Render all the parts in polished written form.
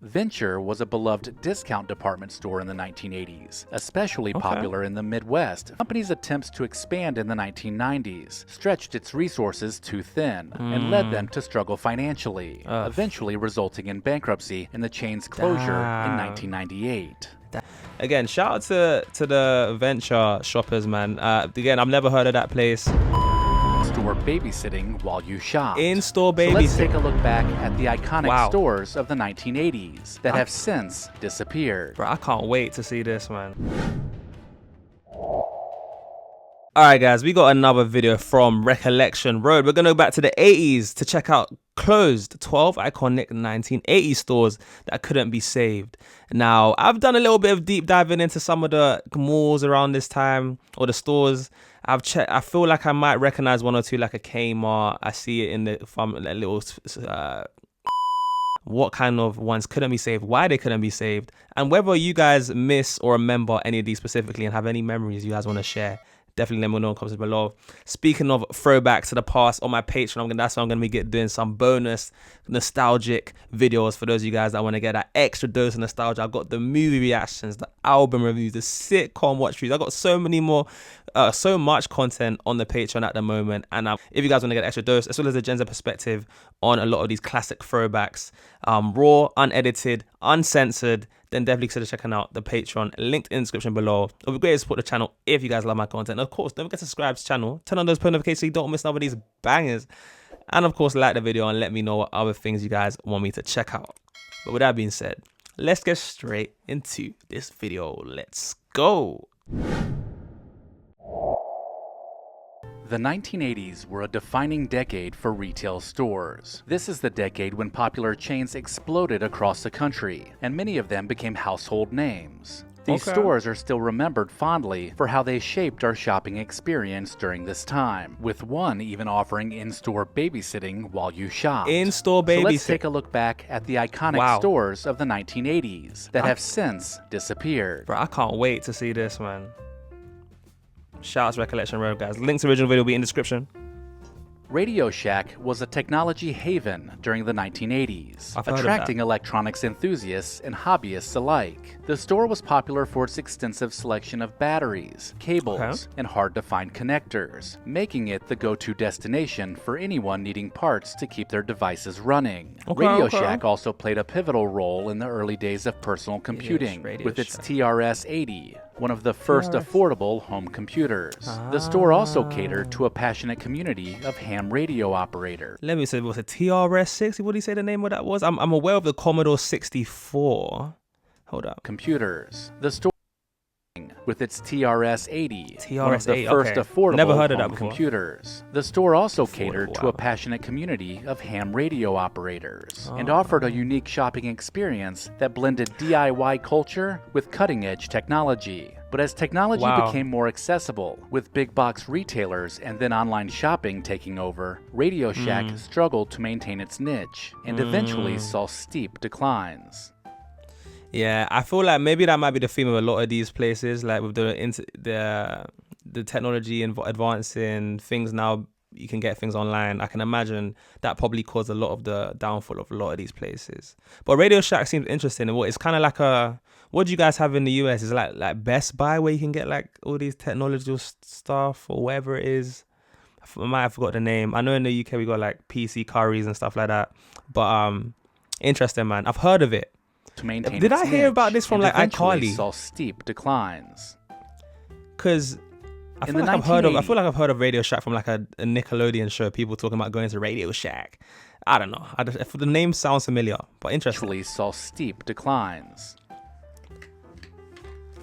Venture was a beloved discount department store in the 1980s, especially popular in the Midwest. The company's attempts to expand in the 1990s stretched its resources too thin and led them to struggle financially, eventually resulting in bankruptcy and the chain's closure in 1998. Again, shout out to the Venture shoppers, man. Again, I've never heard of that place. Store babysitting while you shop. In-store babysitting. So let's take a look back at the iconic stores of the 1980s that have since disappeared. Bro, I can't wait to see this, man. Alright guys, we got another video from Recollection Road. We're going to go back to the 80s to check out closed 12 iconic 1980s stores that couldn't be saved. Now, I've done a little bit of deep diving into some of the malls around this time, or the stores. I've checked. I feel like I might recognize one or two, like a Kmart. I see it in the little what kind of ones couldn't be saved, why they couldn't be saved, and whether you guys miss or remember any of these specifically and have any memories you guys want to share. Definitely let me know in the comments below. Speaking of throwbacks to the past, on my Patreon, that's why I'm going to be doing some bonus nostalgic videos for those of you guys that want to get that extra dose of nostalgia. I've got the movie reactions, the album reviews, the sitcom watch reviews. I've got so much content on the Patreon at the moment. And if you guys want to get extra dose, as well as a Gen Z perspective on a lot of these classic throwbacks, raw, unedited, uncensored, then definitely consider checking out the Patreon, linked in the description below. It would be great to support the channel if you guys love my content. And of course, don't forget to subscribe to the channel, turn on those post notifications so you don't miss none of these bangers. And of course, like the video and let me know what other things you guys want me to check out. But with that being said, let's get straight into this video. Let's go. The 1980s were a defining decade for retail stores. This is the decade when popular chains exploded across the country, and many of them became household names. These stores are still remembered fondly for how they shaped our shopping experience during this time, with one even offering in-store babysitting while you shop. In-store babysitting. So let's take a look back at the iconic stores of the 1980s that have since disappeared. Bro, I can't wait to see this, man. Shout out to Recollection Road, guys. Links to the original video will be in the description. Radio Shack was a technology haven during the 1980s, attracting electronics enthusiasts and hobbyists alike. The store was popular for its extensive selection of batteries, cables, and hard-to-find connectors, making it the go-to destination for anyone needing parts to keep their devices running. Radio Shack also played a pivotal role in the early days of personal computing with its TRS-80, one of the first affordable home computers. The store also catered to a passionate community of ham radio operators. Let me say, was it TRS-60? What did he say the name of that was? I'm aware of the Commodore 64. Hold up. Computers. The store with its TRS-80, one of the TRS-80, first affordable never heard of that home before. computers. The store also catered to a passionate community of ham radio operators and offered a unique shopping experience that blended DIY culture with cutting-edge technology. But as technology became more accessible, with big box retailers and then online shopping taking over, Radio Shack struggled to maintain its niche and eventually saw steep declines. Yeah, I feel like maybe that might be the theme of a lot of these places, like with the technology advancing, things now, you can get things online. I can imagine that probably caused a lot of the downfall of a lot of these places. But Radio Shack seems interesting. And it's kind of like what do you guys have in the US? Is it like Best Buy, where you can get like all these technological stuff or whatever it is? I might have forgot the name. I know in the UK we got like PC curries and stuff like that. But interesting, man. I've heard of it. To maintain Did I hear about this from like iCarly? Saw steep declines. Because I feel like I've heard of Radio Shack from like a Nickelodeon show. People talking about going to Radio Shack. I don't know. The name sounds familiar, but interesting. Actually saw steep declines.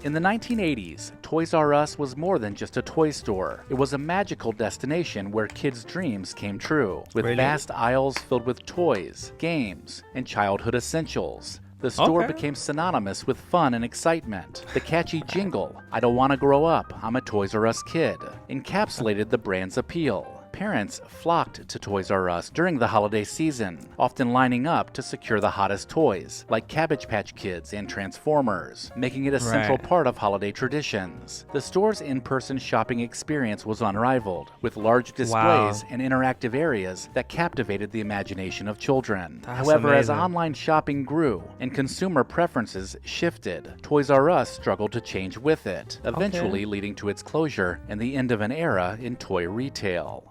In the 1980s, Toys R Us was more than just a toy store. It was a magical destination where kids' dreams came true, with vast aisles filled with toys, games, and childhood essentials. The store became synonymous with fun and excitement. The catchy jingle, "I don't want to grow up, I'm a Toys R Us kid," encapsulated the brand's appeal. Parents flocked to Toys R Us during the holiday season, often lining up to secure the hottest toys, like Cabbage Patch Kids and Transformers, making it a central part of holiday traditions. The store's in-person shopping experience was unrivaled, with large displays and interactive areas that captivated the imagination of children. However, as online shopping grew and consumer preferences shifted, Toys R Us struggled to change with it, eventually leading to its closure and the end of an era in toy retail.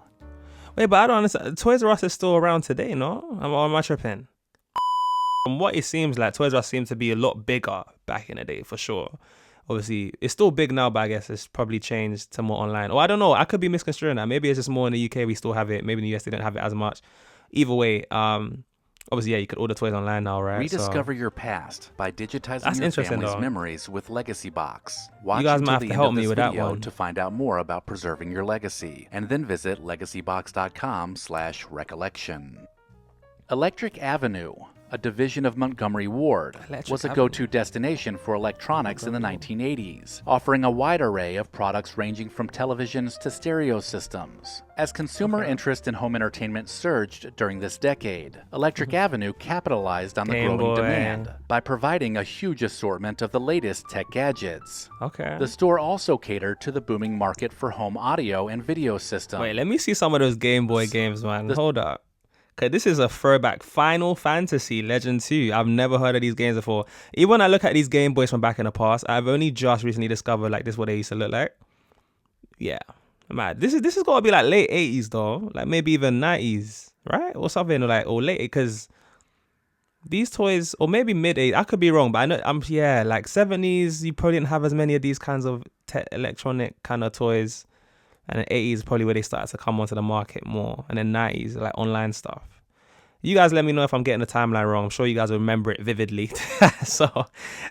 Wait, but I don't understand. Toys R Us is still around today, no? Am I tripping? From what it seems like, Toys R Us seems to be a lot bigger back in the day, for sure. Obviously, it's still big now, but I guess it's probably changed to more online. Or I don't know. I could be misconstruing that. Maybe it's just more in the UK. We still have it. Maybe in the US they don't have it as much. Either way, obviously, yeah, you could order toys online now, right? Rediscover your past by digitizing your family's memories with Legacy Box. Watch you guys might have until to the help end me of with this that video one to find out more about preserving your legacy, and then visit legacybox.com/recollection. Electric Avenue, a division of Montgomery Ward, was a go-to destination for electronics in the 1980s, offering a wide array of products ranging from televisions to stereo systems. As consumer interest in home entertainment surged during this decade, Electric Avenue capitalized on the growing demand by providing a huge assortment of the latest tech gadgets. The store also catered to the booming market for home audio and video systems. Wait, let me see some of those Game Boy games, man. Hold up. Okay, this is a throwback. Final Fantasy Legend 2. I've never heard of these games before. Even when I look at these Game Boys from back in the past, I've only just recently discovered like this what they used to look like. Yeah. Man, this is gotta be like late 80s though. Like maybe even 90s, right? Or something or late, because these toys, or maybe mid 80s, I could be wrong, but I know like 70s, you probably didn't have as many of these kinds of electronic kind of toys. And then 80s probably where they started to come onto the market more. And then 90s, like online stuff. You guys let me know if I'm getting the timeline wrong. I'm sure you guys remember it vividly. But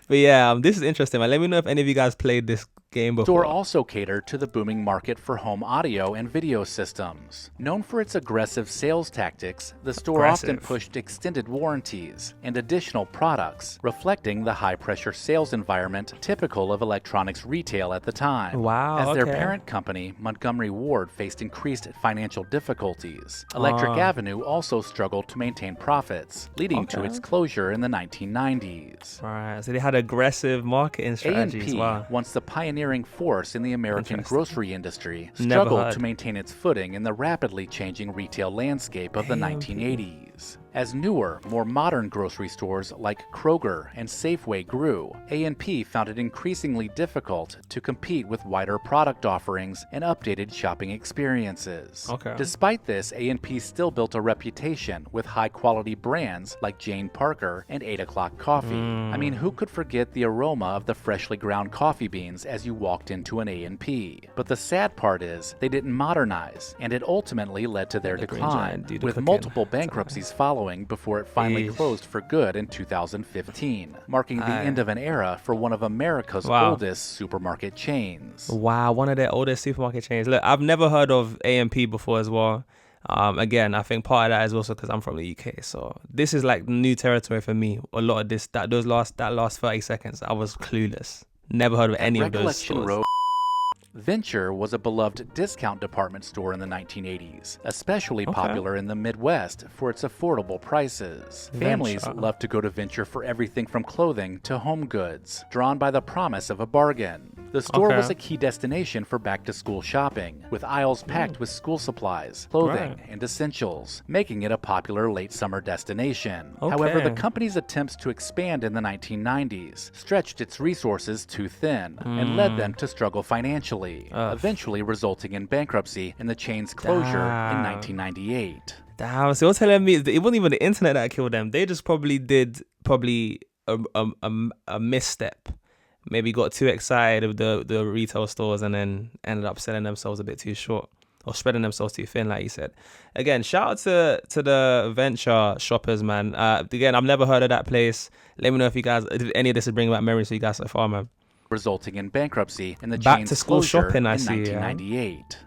yeah, this is interesting, man. Let me know if any of you guys played this game before. The store also catered to the booming market for home audio and video systems. Known for its aggressive sales tactics, the store often pushed extended warranties and additional products, reflecting the high-pressure sales environment typical of electronics retail at the time. As their parent company, Montgomery Ward, faced increased financial difficulties, Electric Avenue also struggled to maintain profits, leading to its closure in the 1990s. Right, so they had aggressive marketing strategies. A&P, once the pioneering force in the American grocery industry, struggled to maintain its footing in the rapidly changing retail landscape of the 1980s. As newer, more modern grocery stores like Kroger and Safeway grew, A&P found it increasingly difficult to compete with wider product offerings and updated shopping experiences. Despite this, A&P still built a reputation with high-quality brands like Jane Parker and 8 O'Clock Coffee. I mean, who could forget the aroma of the freshly ground coffee beans as you walked into an A&P? But the sad part is, they didn't modernize, and it ultimately led to their decline, with multiple bankruptcies following before it finally closed for good in 2015, marking the end of an era for one of America's oldest supermarket chains. Wow, one of their oldest supermarket chains. Look, I've never heard of A&P before as well. Again, I think part of that is also because I'm from the UK, so this is like new territory for me. A lot of this, that last 30 seconds, I was clueless. Never heard of any of those stores. Venture was a beloved discount department store in the 1980s, especially popular in the Midwest for its affordable prices. Families loved to go to Venture for everything from clothing to home goods, drawn by the promise of a bargain. The store was a key destination for back-to-school shopping, with aisles packed with school supplies, clothing, and essentials, making it a popular late summer destination. However, the company's attempts to expand in the 1990s stretched its resources too thin and led them to struggle financially, eventually resulting in bankruptcy and the chain's closure in 1998. Damn, so you're telling me it wasn't even the internet that killed them. They just probably did a misstep. Maybe got too excited with the retail stores and then ended up selling themselves a bit too short or spreading themselves too thin, like you said. Again, shout out to the Venture shoppers, man. Again, I've never heard of that place. Let me know if you guys, if any of this is bringing back memories for you guys so far, man. Resulting in bankruptcy and the chain's closure in 1998.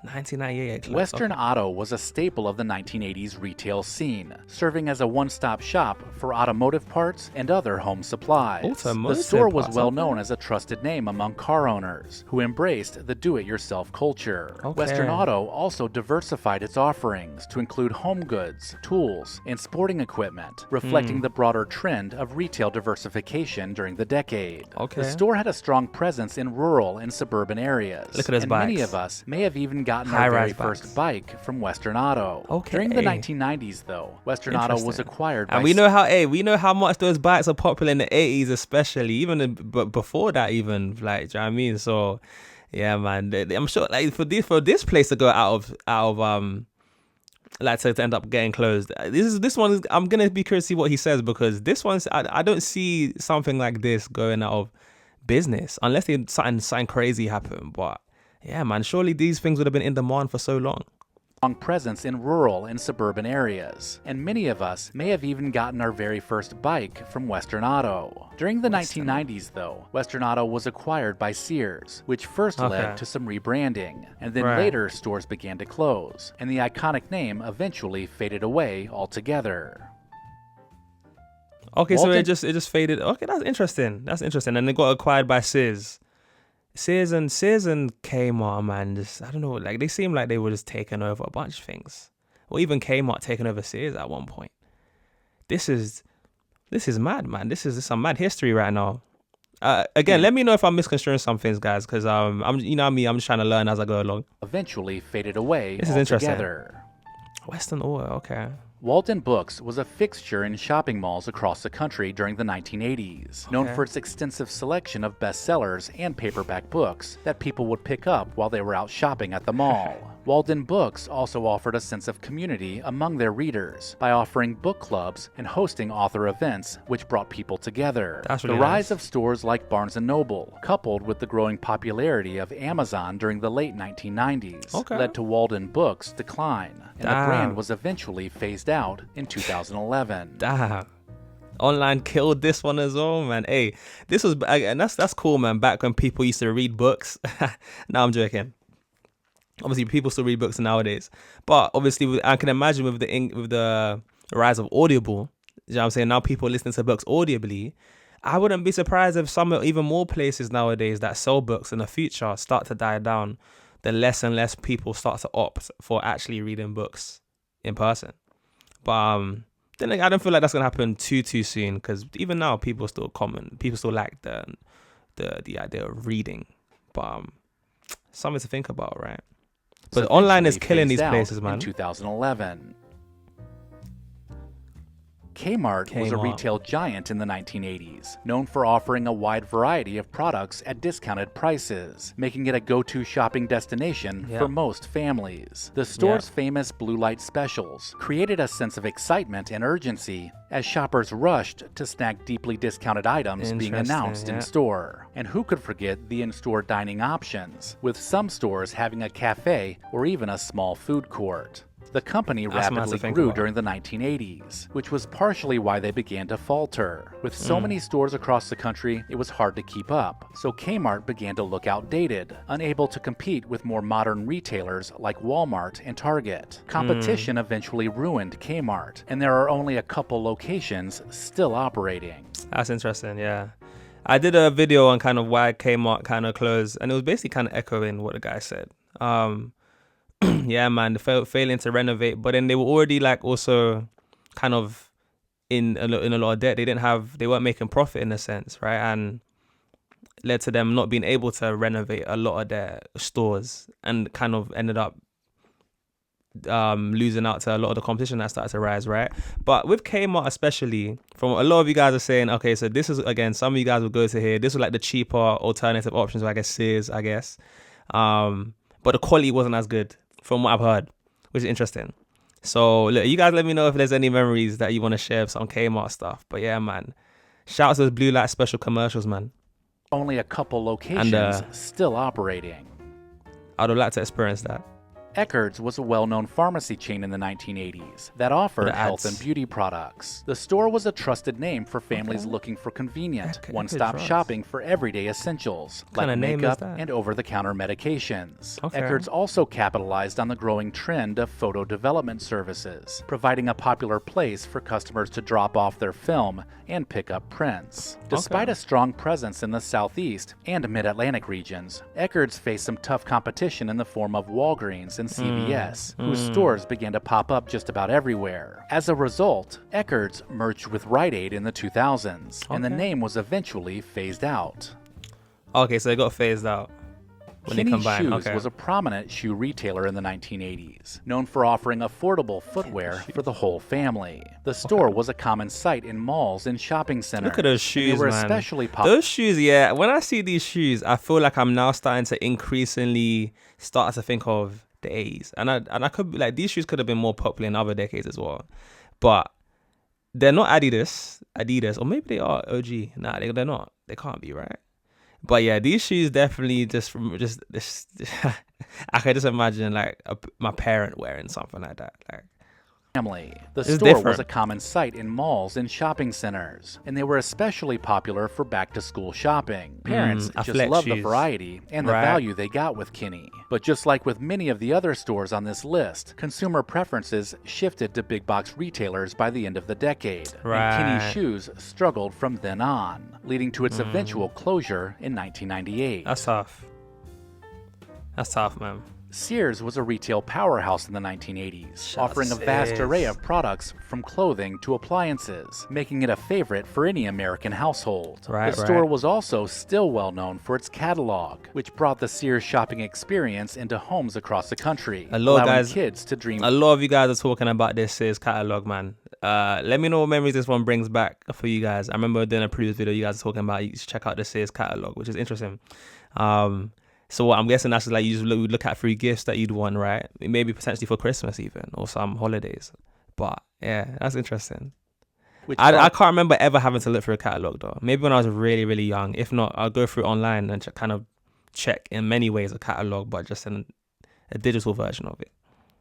1998. Close. Western Auto was a staple of the 1980s retail scene, serving as a one-stop shop for automotive parts and other home supplies. Automotive the store was parts, well okay. known as a trusted name among car owners, who embraced the do-it-yourself culture. Okay. Western Auto also diversified its offerings to include home goods, tools, and sporting equipment, reflecting the broader trend of retail diversification during the decade. Okay. The store had a strong presence in rural and suburban areas. Look at those and bikes. many of us may have even gotten our High-rise very first bikes. bike from Western Auto. Okay. During the 1990s, though, Western Auto was Interesting. acquired by And we know how much those bikes are popular in the 80s, especially even before that, even like, do you know what I mean? So, yeah, man, I'm sure like for this place to go out of like to end up getting closed. This one I'm gonna be curious to see what he says, because this one's I don't see something like this going out of business unless something crazy happened. But yeah, man, surely these things would have been in demand for so long. strong presence in rural and suburban areas, and many of us may have even gotten our very first bike from Western Auto. During the 1990s, though, Western Auto was acquired by Sears, which first led to some rebranding, and then later stores began to close, and the iconic name eventually faded away altogether. Okay, so it just faded. Okay, that's interesting. And they got acquired by Sears. Sears and Kmart, man, just I don't know, like they seem like they were just taking over a bunch of things, or even Kmart taking over Sears at one point. This is mad, man. This is some mad history right now. Again, let me know if I'm misconstruing some things, guys, because I'm I'm just trying to learn as I go along. Eventually faded away This is altogether. Western Auto, okay. Waldenbooks was a fixture in shopping malls across the country during the 1980s, known for its extensive selection of bestsellers and paperback books that people would pick up while they were out shopping at the mall. Waldenbooks also offered a sense of community among their readers by offering book clubs and hosting author events which brought people together. That's really the rise nice. of stores like Barnes & Noble, coupled with the growing popularity of Amazon during the late 1990s, led to Waldenbooks' decline, and the brand was eventually phased out in 2011. Damn. Online killed this one as well, man. Hey, this was, and that's cool, man. Back when people used to read books. No, I'm joking. Obviously, people still read books nowadays, but obviously, I can imagine with the rise of Audible, you know what I'm saying, now people listen to books audibly. I wouldn't be surprised if some even more places nowadays that sell books in the future start to die down. The less and less people start to opt for actually reading books in person. But then I don't feel like that's gonna happen too soon, because even now people still like the idea of reading. But something to think about, right? But online is killing these places, man. In 2011. Kmart was a retail giant in the 1980s, known for offering a wide variety of products at discounted prices, making it a go-to shopping destination for most families. The store's famous blue light specials created a sense of excitement and urgency as shoppers rushed to snag deeply discounted items being announced in store. And who could forget the in-store dining options, with some stores having a cafe or even a small food court. The company rapidly grew during the 1980s, which was partially why they began to falter. With so many stores across the country, it was hard to keep up, so Kmart began to look outdated, unable to compete with more modern retailers like Walmart and Target. Competition eventually ruined Kmart, and there are only a couple locations still operating. That's interesting, yeah. I did a video on kind of why Kmart kind of closed, and it was basically kind of echoing what the guy said. Yeah, man, they failing to renovate, but then they were already like also kind of in a lot of debt. They weren't making profit in a sense, right? And led to them not being able to renovate a lot of their stores, and kind of ended up losing out to a lot of the competition that started to rise, right? But with Kmart especially, from a lot of you guys are saying, okay, so this is, again, some of you guys will go to here, this was like the cheaper alternative options, I guess Sears, I guess. But the quality wasn't as good from what I've heard, which is interesting. So look, you guys let me know if there's any memories that you want to share of some Kmart stuff. But yeah, man, shout out to those blue light special commercials, man. Only a couple locations still operating. I'd have liked to experience that. Eckerd's was a well-known pharmacy chain in the 1980s that offered health and beauty products. The store was a trusted name for families looking for convenient, one-stop shopping for everyday essentials like makeup and over-the-counter medications. Eckerd's also capitalized on the growing trend of photo development services, providing a popular place for customers to drop off their film and pick up prints. Despite a strong presence in the Southeast and Mid-Atlantic regions, Eckerd's faced some tough competition in the form of Walgreens and CVS, whose stores began to pop up just about everywhere. As a result, Eckerd's merged with Rite Aid in the 2000s, and the name was eventually phased out. Okay, so it got phased out. Kinney Shoes was a prominent shoe retailer in the 1980s, known for offering affordable footwear for the whole family. The store was a common sight in malls and shopping centers. Look at those shoes, they were man. Especially popular. Those shoes, yeah. When I see these shoes, I feel like I'm now starting to increasingly start to think of the 80s. And I could be like, these shoes could have been more popular in other decades as well. But they're not Adidas, or maybe they are OG. Nah, they're not. They can't be, right? But yeah, these shoes definitely just I can just imagine like my parent wearing something like that. Like, family. The store was a common sight in malls and shopping centers, and they were especially popular for back-to-school shopping. Parents just loved the variety and the value they got with Kinney. But just like with many of the other stores on this list, consumer preferences shifted to big box retailers by the end of the decade, and Kinney Shoes struggled from then on, leading to its eventual closure in 1998. That's tough. That's tough, man. Sears was a retail powerhouse in the 1980s, offering a vast array of products from clothing to appliances, making it a favorite for any American household. The store was also still well known for its catalog, which brought the Sears shopping experience into homes across the country, allowing kids to dream. A lot of you guys are talking about this Sears catalog, man. Let me know what memories this one brings back for you guys. I remember doing a previous video you guys are talking about. You should check out the Sears catalog, which is interesting. So what I'm guessing that's like you just look at free gifts that you'd want, right? Maybe potentially for Christmas even, or some holidays. But yeah, that's interesting. I can't remember ever having to look through a catalog though. Maybe when I was really, really young. If not, I'll go through online and kind of check in many ways a catalog, but just in a digital version of it.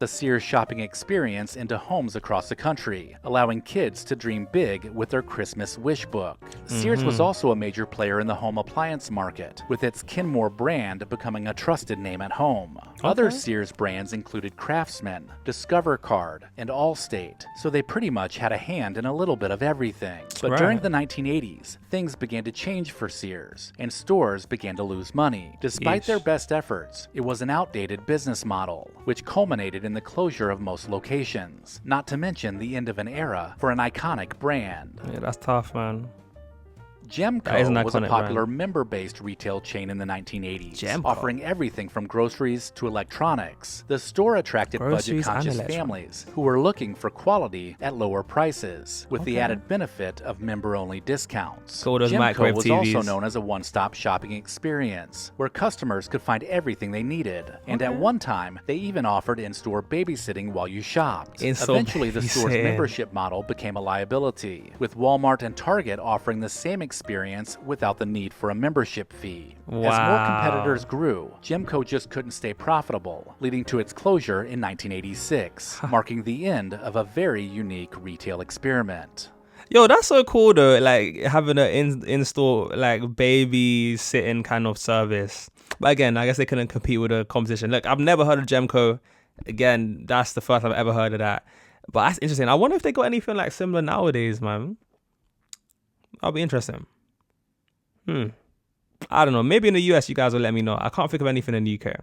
The Sears shopping experience into homes across the country, allowing kids to dream big with their Christmas wish book. Sears was also a major player in the home appliance market, with its Kenmore brand becoming a trusted name at home. Other Sears brands included Craftsman, Discover Card, and Allstate, so they pretty much had a hand in a little bit of everything. But during the 1980s, things began to change for Sears, and stores began to lose money. Despite their best efforts, it was an outdated business model, which culminated in the closure of most locations, not to mention the end of an era for an iconic brand. Yeah, that's tough, man. Gemco was a popular member-based retail chain in the 1980s, offering everything from groceries to electronics. The store attracted budget-conscious families who were looking for quality at lower prices, with the added benefit of member-only discounts. Gemco was also known as a one-stop shopping experience, where customers could find everything they needed, and at one time, they even offered in-store babysitting while you shopped. Eventually, the store's membership model became a liability, with Walmart and Target offering the same experience without the need for a membership fee. As more competitors grew, Gemco just couldn't stay profitable, leading to its closure in 1986, marking the end of a very unique retail experiment. Yo, that's so cool though, like having an in-store like babysitting kind of service. But again, I guess they couldn't compete with the competition. Look, I've never heard of Gemco. Again, that's the first I've ever heard of that. But that's interesting. I wonder if they got anything like similar nowadays, man. That'll be interesting. I don't know. Maybe in the US, you guys will let me know. I can't think of anything in the UK.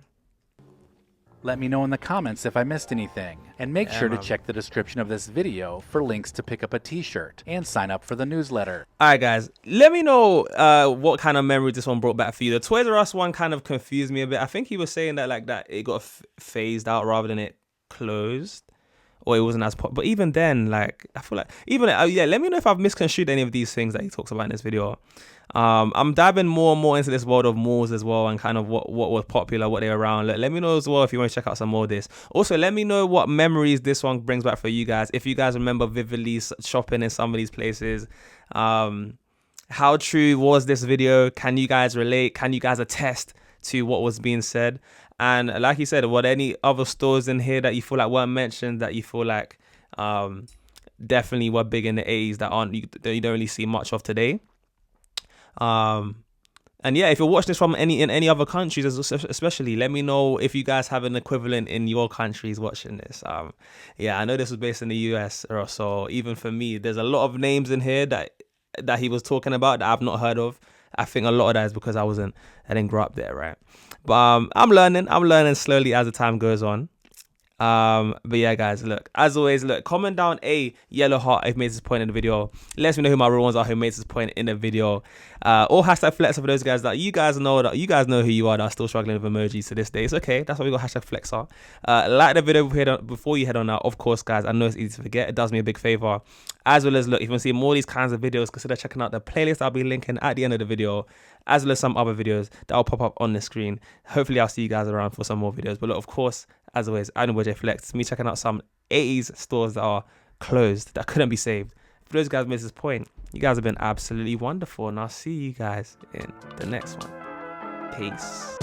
Let me know in the comments if I missed anything. And make sure to check the description of this video for links to pick up a t-shirt and sign up for the newsletter. Alright guys, let me know what kind of memories this one brought back for you. The Toys R Us one kind of confused me a bit. I think he was saying that like that it got phased out rather than it closed. Or it wasn't as popular. But even then, like, I feel like, even, let me know if I've misconstrued any of these things that he talks about in this video. I'm diving more and more into this world of malls as well and kind of what was popular, what they were around. Let me know as well if you want to check out some more of this. Also, let me know what memories this one brings back for you guys. If you guys remember vividly shopping in some of these places. How true was this video? Can you guys relate? Can you guys attest to what was being said? And like you said, what any other stores in here that you feel like weren't mentioned, that you feel like definitely were big in the 80s that you don't really see much of today? And yeah, if you're watching this from any other countries, especially, let me know if you guys have an equivalent in your countries watching this. Yeah, I know this was based in the US, so even for me, there's a lot of names in here that he was talking about that I've not heard of. I think a lot of that is because I didn't grow up there, right? But I'm learning slowly as the time goes on. But yeah, guys, look, as always, comment down a yellow heart if you made this point in the video. Let me know who my real ones are who made this point in the video. Or hashtag flex for those guys that you guys know who you are that are still struggling with emojis to this day. It's okay. That's why we got hashtag flex on. Like the video before you head on out. Of course, guys, I know it's easy to forget. It does me a big favor. As well as, look, if you want to see more of these kinds of videos, consider checking out the playlist I'll be linking at the end of the video, as well as some other videos that will pop up on the screen. Hopefully, I'll see you guys around for some more videos. But look, of course, as always, I know JayFlex. Me checking out some 80s stores that are closed, that couldn't be saved. For those guys who missed this point, you guys have been absolutely wonderful. And I'll see you guys in the next one. Peace.